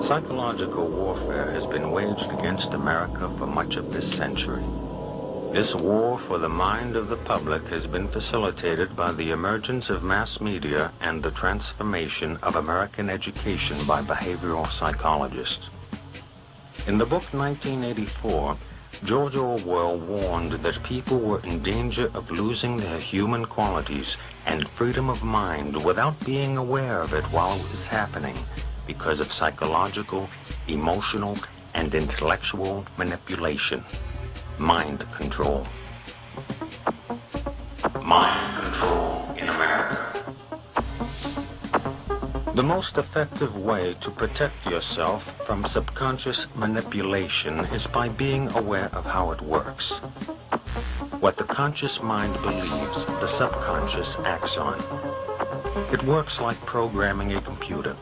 Psychological warfare has been waged against America for much of this century. This war for the mind of the public has been facilitated by the emergence of mass media and the transformation of American education by behavioral psychologists. In the book 1984, George Orwell warned that people were in danger of losing their human qualities and freedom of mind without being aware of it while it was happening, because of psychological, emotional, and intellectual manipulation. Mind control. Mind control in America. The most effective way to protect yourself from subconscious manipulation is by being aware of how it works. What the conscious mind believes, the subconscious acts on. It works like programming a computer.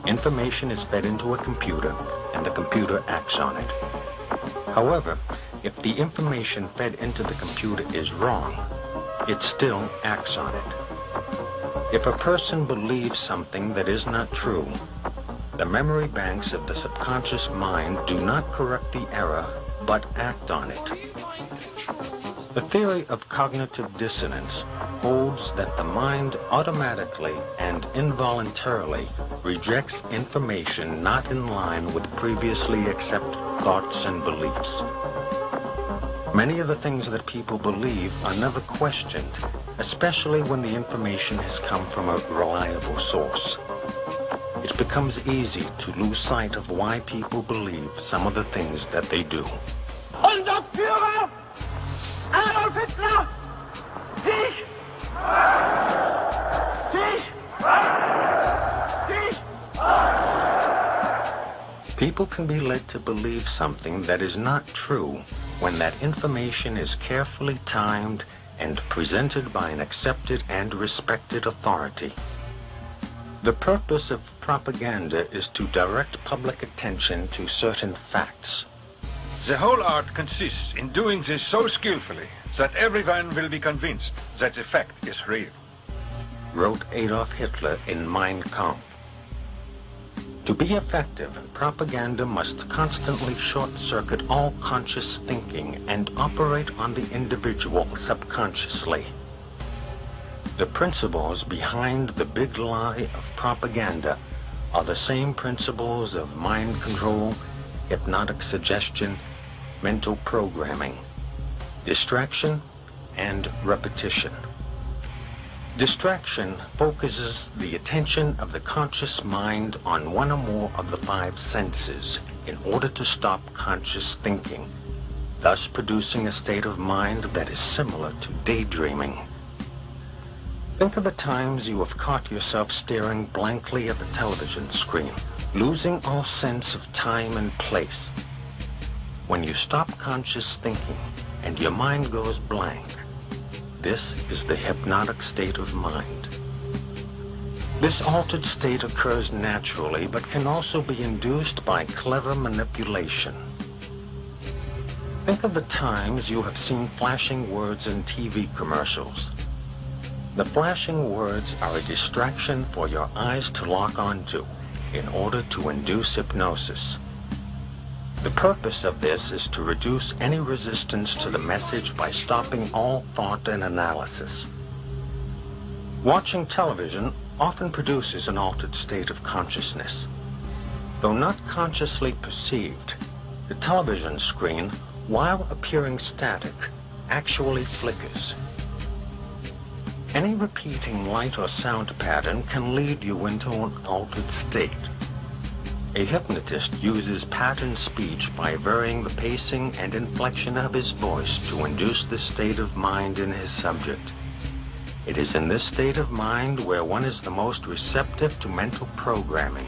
Information is fed into a computer, and the computer acts on it. However, if the information fed into the computer is wrong, it still acts on it. If a person believes something that is not true, the memory banks of the subconscious mind do not correct the error, but act on it. The theory of cognitive dissonance holds that the mind automatically and involuntarily rejects information not in line with previously accepted thoughts and beliefs. Many of the things that people believe are never questioned, especially when the information has come from a reliable source. It becomes easy to lose sight of why people believe some of the things that they do. Unser Führer, Adolf Hitler, dich, dich, dich. People can be led to believe something that is not true when that information is carefully timed and presented by an accepted and respected authority. The purpose of propaganda is to direct public attention to certain facts. The whole art consists in doing this so skillfully that everyone will be convinced that the fact is real, wrote Adolf Hitler in Mein Kampf. To be effective, propaganda must constantly short-circuit all conscious thinking and operate on the individual subconsciously. The principles behind the big lie of propaganda are the same principles of mind control, hypnotic suggestion, mental programming, distraction, and repetition. Distraction focuses the attention of the conscious mind on one or more of the five senses in order to stop conscious thinking, thus producing a state of mind that is similar to daydreaming. Think of the times you have caught yourself staring blankly at the television screen, losing all sense of time and place. When you stop conscious thinking and your mind goes blank, this is the hypnotic state of mind. This altered state occurs naturally, but can also be induced by clever manipulation. Think of the times you have seen flashing words in TV commercials. The flashing words are a distraction for your eyes to lock onto in order to induce hypnosis. The purpose of this is to reduce any resistance to the message by stopping all thought and analysis. Watching television often produces an altered state of consciousness. Though not consciously perceived, the television screen, while appearing static, actually flickers. Any repeating light or sound pattern can lead you into an altered state. A hypnotist uses patterned speech by varying the pacing and inflection of his voice to induce this state of mind in his subject. It is in this state of mind where one is the most receptive to mental programming.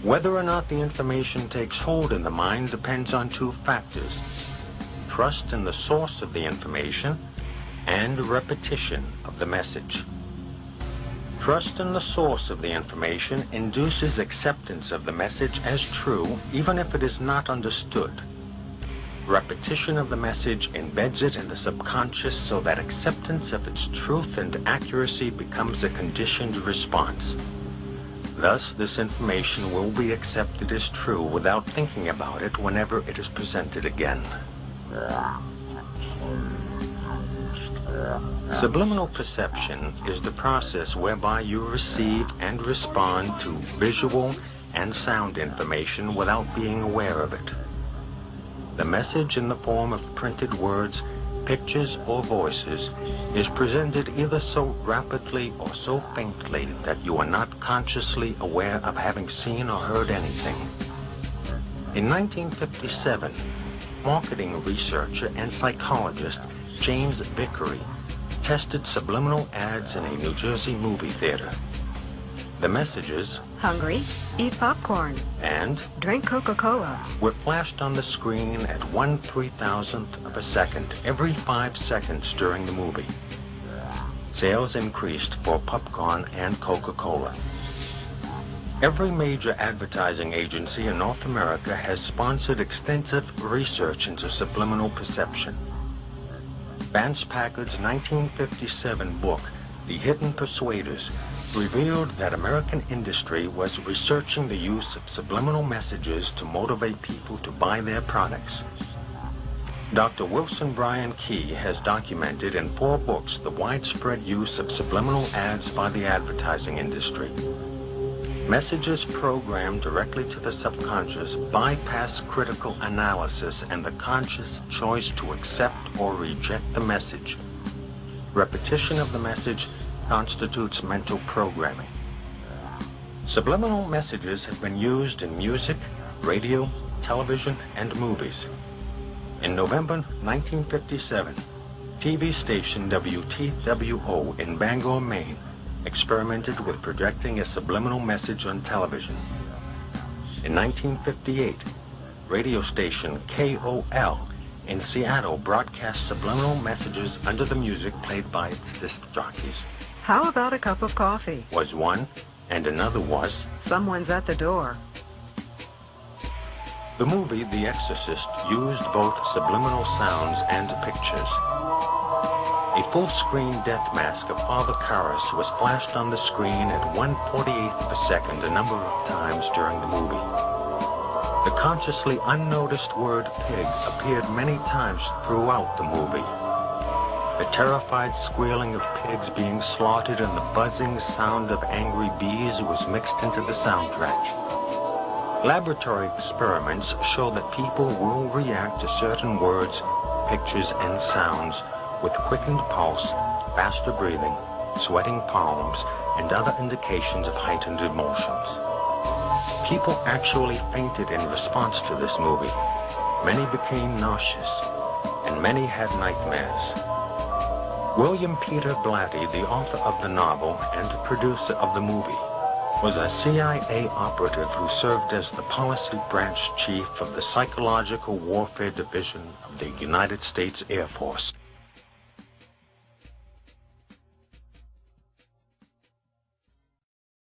Whether or not the information takes hold in the mind depends on two factors: trust in the source of the information and repetition of the message. Trust in the source of the information induces acceptance of the message as true, even if it is not understood. Repetition of the message embeds it in the subconscious so that acceptance of its truth and accuracy becomes a conditioned response. Thus, this information will be accepted as true without thinking about it whenever it is presented again. Subliminal perception is the process whereby you receive and respond to visual and sound information without being aware of it. The message in the form of printed words, pictures, or voices is presented either so rapidly or so faintly that you are not consciously aware of having seen or heard anything. In 1957, marketing researcher and psychologist James Vickery tested subliminal ads in a New Jersey movie theater. The messages, hungry, eat popcorn, and drink Coca-Cola, were flashed on the screen at 1/3000th of a second every 5 seconds during the movie. Sales increased for popcorn and Coca-Cola. Every major advertising agency in North America has sponsored extensive research into subliminal perception. Vance Packard's 1957 book, The Hidden Persuaders, revealed that American industry was researching the use of subliminal messages to motivate people to buy their products. Dr. Wilson Bryan Key has documented in 4 books the widespread use of subliminal ads by the advertising industry. Messages programmed directly to the subconscious bypass critical analysis and the conscious choice to accept or reject the message. Repetition of the message constitutes mental programming. Subliminal messages have been used in music, radio, television, and movies. In November 1957, TV station WTWO in Bangor, Maine, experimented with projecting a subliminal message on television. In 1958, radio station KOL in Seattle broadcast subliminal messages under the music played by its disc jockeys. How about a cup of coffee? Was one, and another was, someone's at the door. The movie The Exorcist used both subliminal sounds and pictures. A full-screen death mask of Father Karras was flashed on the screen at 1/48th of a second a number of times during the movie. The consciously unnoticed word pig appeared many times throughout the movie. The terrified squealing of pigs being slaughtered and the buzzing sound of angry bees was mixed into the soundtrack. Laboratory experiments show that people will react to certain words, pictures, and sounds with quickened pulse, faster breathing, sweating palms, and other indications of heightened emotions. People actually fainted in response to this movie. Many became nauseous, and many had nightmares. William Peter Blatty, the author of the novel and producer of the movie, was a CIA operative who served as the policy branch chief of the Psychological Warfare Division of the United States Air Force.